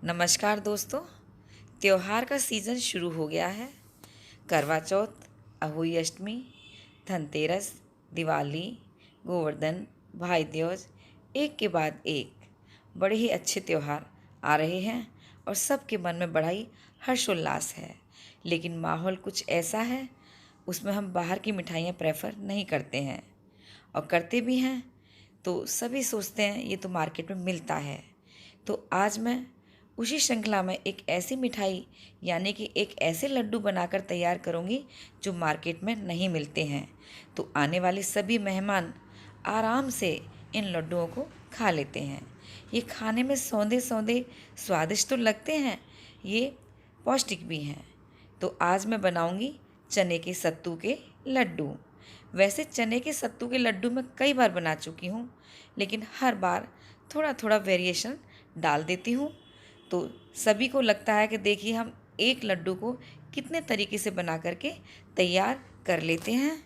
नमस्कार दोस्तों। त्योहार का सीज़न शुरू हो गया है। करवा चौथ, अहोई अष्टमी, धनतेरस, दिवाली, गोवर्धन, भाई दूज, एक के बाद एक बड़े ही अच्छे त्योहार आ रहे हैं और सबके मन में बड़ा ही हर्षोल्लास है। लेकिन माहौल कुछ ऐसा है, उसमें हम बाहर की मिठाइयाँ प्रेफर नहीं करते हैं, और करते भी हैं तो सभी सोचते हैं ये तो मार्केट में मिलता है। तो आज मैं उसी श्रृंखला में एक ऐसी मिठाई यानी कि एक ऐसे लड्डू बनाकर तैयार करूंगी जो मार्केट में नहीं मिलते हैं। तो आने वाले सभी मेहमान आराम से इन लड्डुओं को खा लेते हैं। ये खाने में सौंदे सौंदे स्वादिष्ट तो लगते हैं, ये पौष्टिक भी हैं। तो आज मैं बनाऊंगी चने के सत्तू के लड्डू। वैसे चने के सत्तू के लड्डू मैं कई बार बना चुकी हूँ, लेकिन हर बार थोड़ा थोड़ा वेरिएशन डाल देती हूँ। तो सभी को लगता है कि देखिए हम एक लड्डू को कितने तरीके से बना करके तैयार कर लेते हैं,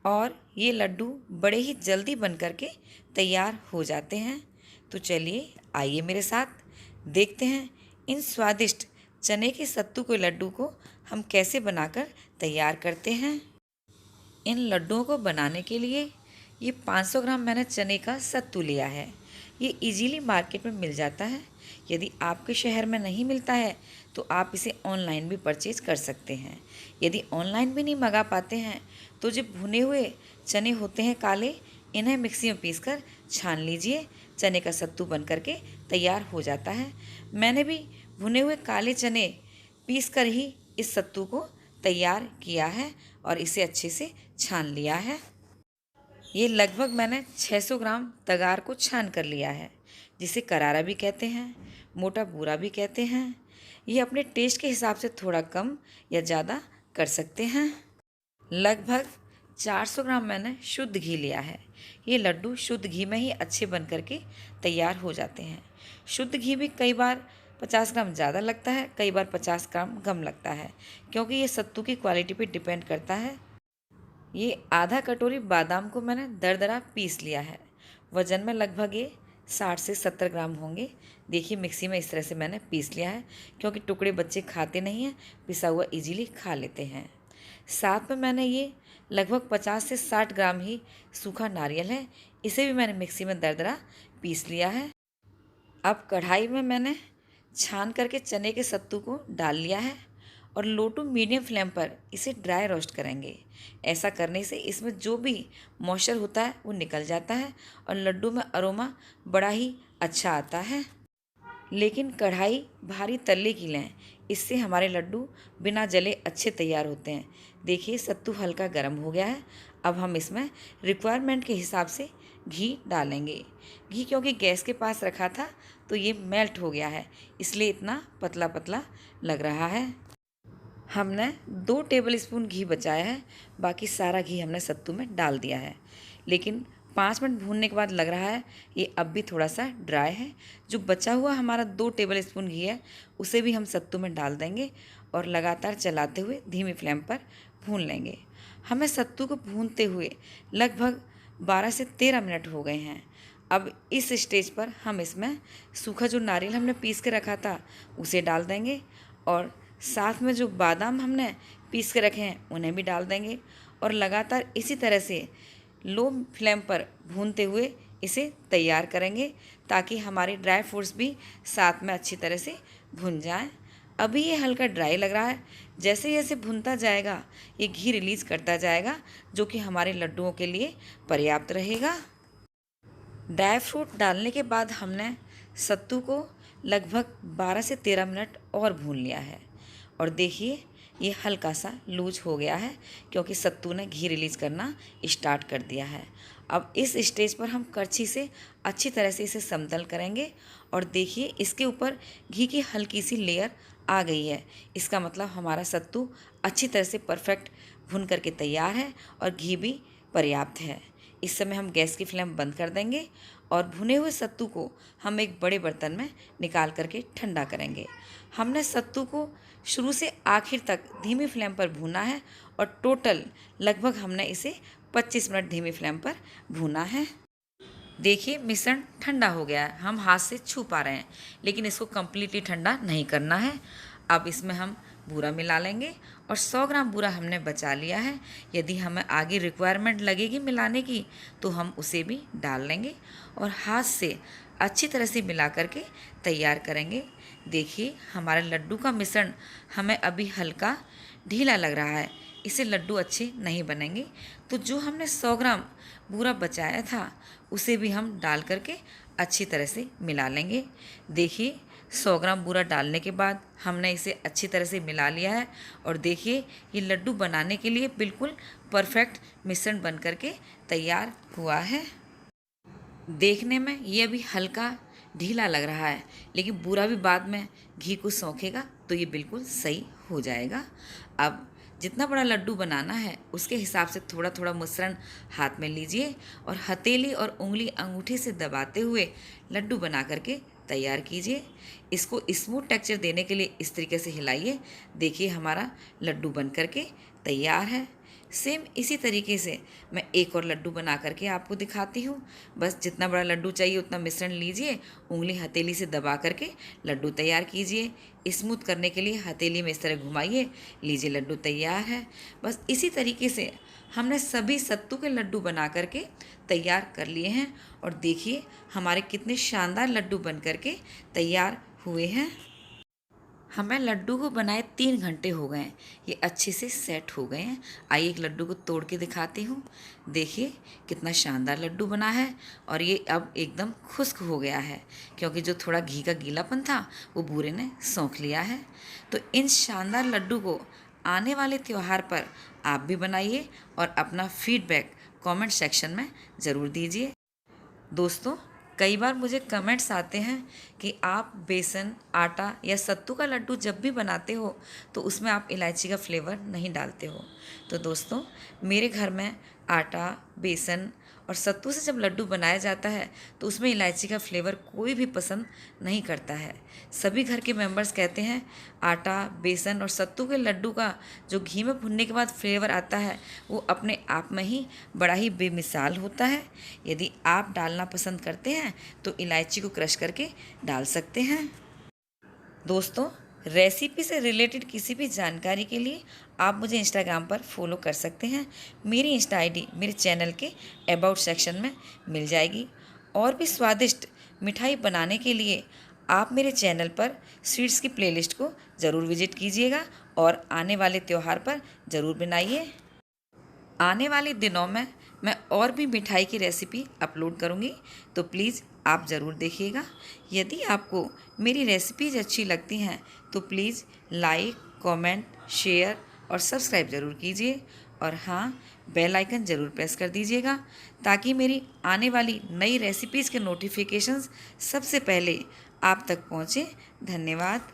और ये लड्डू बड़े ही जल्दी बन करके तैयार हो जाते हैं। तो चलिए आइए मेरे साथ देखते हैं इन स्वादिष्ट चने के सत्तू के लड्डू को हम कैसे बनाकर तैयार करते हैं। इन लड्डुओं को बनाने के लिए ये 500 ग्राम मैंने चने का सत्तू लिया है। ये इजीली मार्केट में मिल जाता है। यदि आपके शहर में नहीं मिलता है तो आप इसे ऑनलाइन भी परचेज़ कर सकते हैं। यदि ऑनलाइन भी नहीं मंगा पाते हैं तो जो भुने हुए चने होते हैं काले, इन्हें मिक्सी में पीसकर छान लीजिए। चने का सत्तू बन करके तैयार हो जाता है। मैंने भी भुने हुए काले चने पीस कर ही इस सत्तू को तैयार किया है और इसे अच्छे से छान लिया है। ये लगभग मैंने 600 ग्राम तगार को छान कर लिया है, जिसे करारा भी कहते हैं, मोटा बूरा भी कहते हैं। ये अपने टेस्ट के हिसाब से थोड़ा कम या ज़्यादा कर सकते हैं। लगभग 400 ग्राम मैंने शुद्ध घी लिया है। ये लड्डू शुद्ध घी में ही अच्छे बन करके तैयार हो जाते हैं। शुद्ध घी भी कई बार 50 ग्राम ज़्यादा लगता है, कई बार 50 ग्राम कम लगता है, क्योंकि ये सत्तू की क्वालिटी पे डिपेंड करता है। ये आधा कटोरी बादाम को मैंने दरदरा पीस लिया है। वज़न में लगभग ये 60 से 70 ग्राम होंगे। देखिए मिक्सी में इस तरह से मैंने पीस लिया है, क्योंकि टुकड़े बच्चे खाते नहीं हैं, पिसा हुआ इजीली खा लेते हैं। साथ में मैंने ये लगभग 50 से 60 ग्राम ही सूखा नारियल है, इसे भी मैंने मिक्सी में दरदरा पीस लिया है। अब कढ़ाई में मैंने छान करके चने के सत्तू को डाल लिया है और लो टू मीडियम फ्लेम पर इसे ड्राई रोस्ट करेंगे। ऐसा करने से इसमें जो भी मॉइस्चर होता है वो निकल जाता है और लड्डू में अरोमा बड़ा ही अच्छा आता है। लेकिन कढ़ाई भारी तल्ले की लें, इससे हमारे लड्डू बिना जले अच्छे तैयार होते हैं। देखिए सत्तू हल्का गर्म हो गया है। अब हम इसमें रिक्वायरमेंट के हिसाब से घी डालेंगे। घी क्योंकि गैस के पास रखा था तो ये मेल्ट हो गया है, इसलिए इतना पतला पतला लग रहा है। हमने 2 टेबल स्पून घी बचाया है, बाकी सारा घी हमने सत्तू में डाल दिया है। लेकिन 5 मिनट भूनने के बाद लग रहा है ये अब भी थोड़ा सा ड्राई है। जो बचा हुआ हमारा 2 टेबल स्पून घी है उसे भी हम सत्तू में डाल देंगे और लगातार चलाते हुए धीमी फ्लेम पर भून लेंगे। हमें सत्तू को भूनते हुए लगभग 12 से 13 मिनट हो गए हैं। अब इस स्टेज पर हम इसमें सूखा जो नारियल हमने पीस के रखा था उसे डाल देंगे, और साथ में जो बादाम हमने पीस के रखे हैं उन्हें भी डाल देंगे, और लगातार इसी तरह से लो फ्लेम पर भूनते हुए इसे तैयार करेंगे, ताकि हमारे ड्राई फ्रूट्स भी साथ में अच्छी तरह से भुन जाएं। अभी ये हल्का ड्राई लग रहा है। जैसे जैसे भुनता जाएगा ये घी रिलीज़ करता जाएगा, जो कि हमारे लड्डुओं के लिए पर्याप्त रहेगा। ड्राई फ्रूट डालने के बाद हमने सत्तू को लगभग 12 से 13 मिनट और भून लिया है, और देखिए ये हल्का सा लूज हो गया है, क्योंकि सत्तू ने घी रिलीज़ करना स्टार्ट कर दिया है। अब इस स्टेज पर हम करछी से अच्छी तरह से इसे समतल करेंगे, और देखिए इसके ऊपर घी की हल्की सी लेयर आ गई है। इसका मतलब हमारा सत्तू अच्छी तरह से परफेक्ट भुन करके तैयार है और घी भी पर्याप्त है। इस समय हम गैस की फ्लेम बंद कर देंगे और भुने हुए सत्तू को हम एक बड़े बर्तन में निकाल करके ठंडा करेंगे। हमने सत्तू को शुरू से आखिर तक धीमी फ्लेम पर भूना है, और टोटल लगभग हमने इसे 25 मिनट धीमी फ्लेम पर भूना है। देखिए मिश्रण ठंडा हो गया है, हम हाथ से छू पा रहे हैं, लेकिन इसको कम्प्लीटली ठंडा नहीं करना है। अब इसमें हम बूरा मिला लेंगे और 100 ग्राम बूरा हमने बचा लिया है। यदि हमें आगे रिक्वायरमेंट लगेगी मिलाने की तो हम उसे भी डाल लेंगे और हाथ से अच्छी तरह से मिला करके तैयार करेंगे। देखिए हमारे लड्डू का मिश्रण हमें अभी हल्का ढीला लग रहा है, इससे लड्डू अच्छे नहीं बनेंगे। तो जो हमने 100 ग्राम बूरा बचाया था उसे भी हम डाल करके अच्छी तरह से मिला लेंगे। देखिए 100 ग्राम बूरा डालने के बाद हमने इसे अच्छी तरह से मिला लिया है और देखिए ये लड्डू बनाने के लिए बिल्कुल परफेक्ट मिश्रण बन करके तैयार हुआ है। देखने में ये अभी हल्का ढीला लग रहा है, लेकिन बूरा भी बाद में घी को सौंखेगा तो ये बिल्कुल सही हो जाएगा। अब जितना बड़ा लड्डू बनाना है उसके हिसाब से थोड़ा थोड़ा मिश्रण हाथ में लीजिए और हथेली और उंगली अंगूठे से दबाते हुए लड्डू बना करके तैयार कीजिए। इसको स्मूथ टेक्सचर देने के लिए इस तरीके से हिलाइए। देखिए हमारा लड्डू बन करके तैयार है। सेम इसी तरीके से मैं एक और लड्डू बना करके आपको दिखाती हूँ। बस जितना बड़ा लड्डू चाहिए उतना मिश्रण लीजिए, उंगली हथेली से दबा करके लड्डू तैयार कीजिए। स्मूथ करने के लिए हथेली में इस तरह घुमाइए, लीजिए लड्डू तैयार है। बस इसी तरीके से हमने सभी सत्तू के लड्डू बना करके तैयार कर लिए हैं और देखिए हमारे कितने शानदार लड्डू बन करके तैयार हुए हैं। हमें लड्डू को बनाए 3 घंटे हो गए हैं, ये अच्छे से सेट हो गए हैं। आइए एक लड्डू को तोड़ के दिखाती हूँ। देखिए कितना शानदार लड्डू बना है और ये अब एकदम खुश्क हो गया है, क्योंकि जो थोड़ा घी का गीलापन था वो बूरे ने सोख लिया है। तो इन शानदार लड्डू को आने वाले त्यौहार पर आप भी बनाइए और अपना फीडबैक कमेंट सेक्शन में ज़रूर दीजिए। दोस्तों कई बार मुझे कमेंट्स आते हैं कि आप बेसन, आटा या सत्तू का लड्डू जब भी बनाते हो तो उसमें आप इलायची का फ्लेवर नहीं डालते हो। तो दोस्तों मेरे घर में आटा, बेसन और सत्तू से जब लड्डू बनाया जाता है तो उसमें इलायची का फ्लेवर कोई भी पसंद नहीं करता है। सभी घर के मेंबर्स कहते हैं आटा, बेसन और सत्तू के लड्डू का जो घी में भुनने के बाद फ्लेवर आता है वो अपने आप में ही बड़ा ही बेमिसाल होता है। यदि आप डालना पसंद करते हैं तो इलायची को क्रश करके डाल सकते हैं। दोस्तों रेसिपी से रिलेटेड किसी भी जानकारी के लिए आप मुझे इंस्टाग्राम पर फॉलो कर सकते हैं। मेरी इंस्टा आईडी मेरे चैनल के अबाउट सेक्शन में मिल जाएगी। और भी स्वादिष्ट मिठाई बनाने के लिए आप मेरे चैनल पर स्वीट्स की प्लेलिस्ट को ज़रूर विजिट कीजिएगा और आने वाले त्यौहार पर ज़रूर बनाइए। आने वाले दिनों में मैं और भी मिठाई की रेसिपी अपलोड करूँगी, तो प्लीज़ आप ज़रूर देखिएगा। यदि आपको मेरी रेसिपीज़ अच्छी लगती हैं तो प्लीज़ लाइक, कमेंट, शेयर और सब्सक्राइब ज़रूर कीजिए। और हाँ, बेल आइकन ज़रूर प्रेस कर दीजिएगा ताकि मेरी आने वाली नई रेसिपीज़ के नोटिफिकेशंस सबसे पहले आप तक पहुँचे। धन्यवाद।